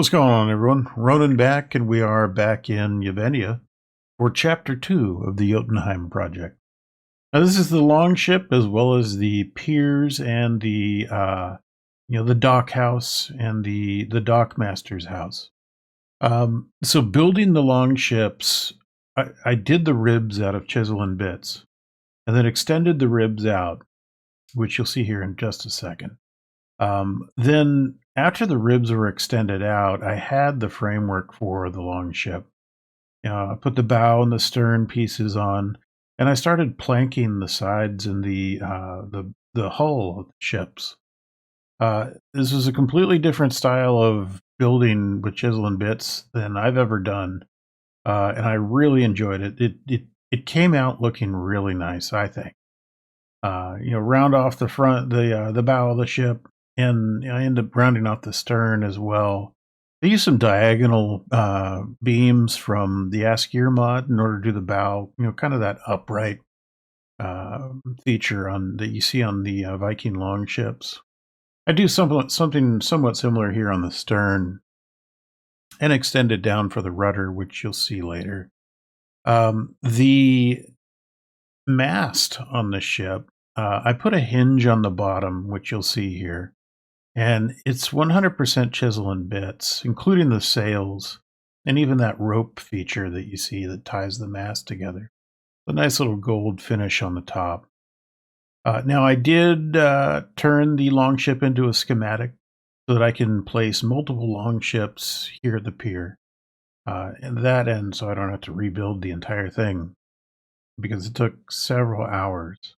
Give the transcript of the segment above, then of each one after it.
What's going on, everyone? Ronan back, and we are back in Yevenia for Chapter 2 of the Jotunheim project. Now, this is the longship as well as the piers and the dock house and the dockmaster's house. So building the longships, I did the ribs out of chisel and bits, and then extended the ribs out, which you'll see here in just a second. Then after the ribs were extended out, I had the framework for the longship. I put the bow and the stern pieces on, and I started planking the sides and the hull of the ships. This was a completely different style of building with chisel and bits than I've ever done, and I really enjoyed it. It came out looking really nice, I think. Round off the front, the bow of the ship, and I end up rounding off the stern as well. I used some diagonal beams from the Askir mod in order to do the bow, kind of that upright feature on that you see on the Viking longships. I do something somewhat similar here on the stern, and extend it down for the rudder, which you'll see later. The mast on the ship, I put a hinge on the bottom, which you'll see here. And it's 100% chisel and bits, including the sails and even that rope feature that you see that ties the mast together. A nice little gold finish on the top. Now, I did turn the longship into a schematic so that I can place multiple longships here at the pier. And that end, so I don't have to rebuild the entire thing because it took several hours.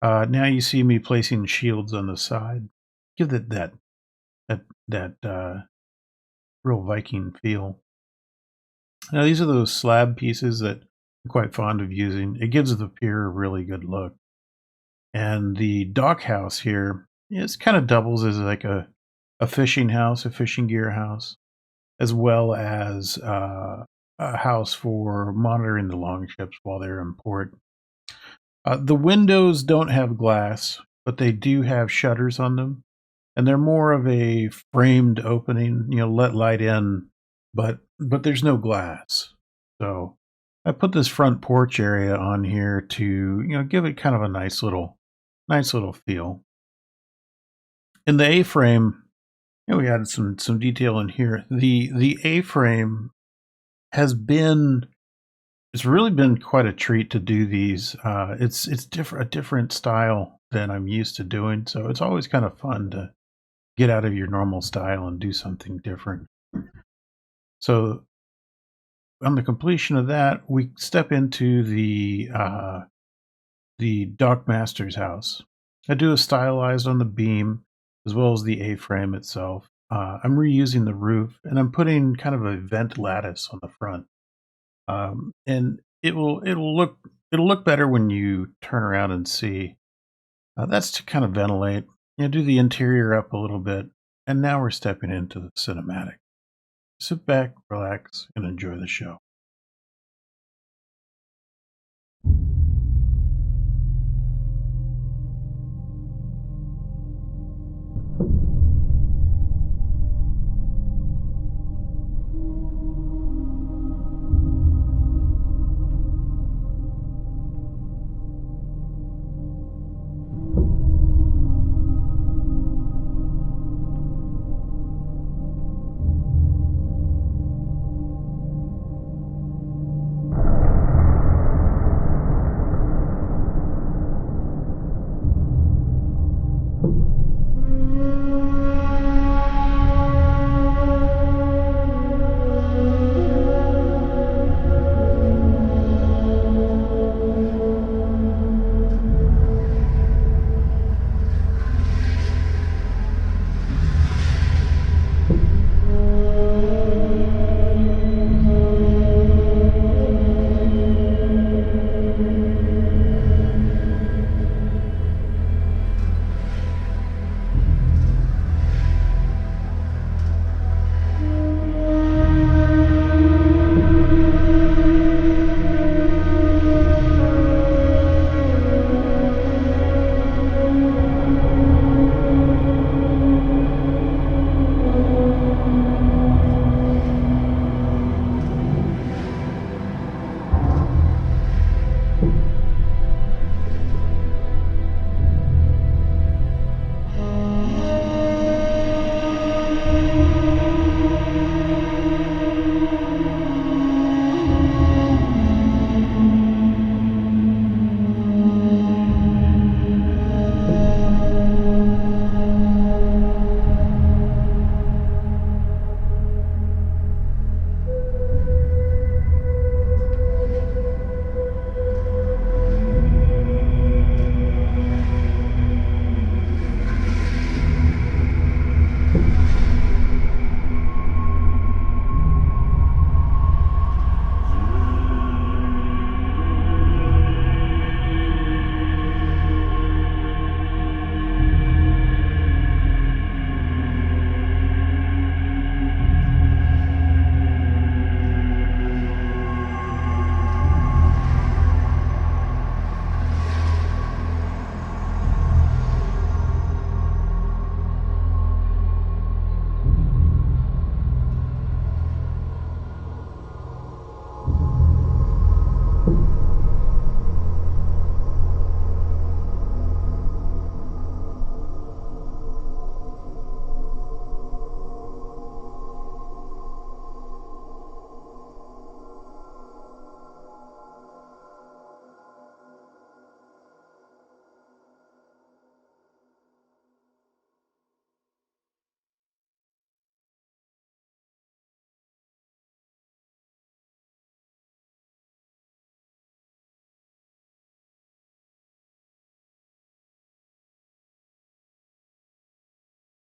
Now you see me placing shields on the side. Give it that real Viking feel. Now these are those slab pieces that I'm quite fond of using. It gives the pier a really good look. And the dock house here is kind of doubles as like a fishing house, a fishing gear house, as well as a house for monitoring the longships while they're in port. The windows don't have glass, but they do have shutters on them. And they're more of a framed opening, let light in, but there's no glass. So I put this front porch area on here to, give it kind of a nice little feel. In the A-frame, we added some detail in here. The A-frame it's really been quite a treat to do these. It's a different style than I'm used to doing, so it's always kind of fun to get out of your normal style and do something different. So on the completion of that, we step into the dockmaster's house. I do a stylized on the beam as well as the A-frame itself. I'm reusing the roof, and I'm putting kind of a vent lattice on the front. And it'll look better when you turn around and see. That's to kind of ventilate. Do the interior up a little bit, and now we're stepping into the cinematic. Sit back, relax, and enjoy the show.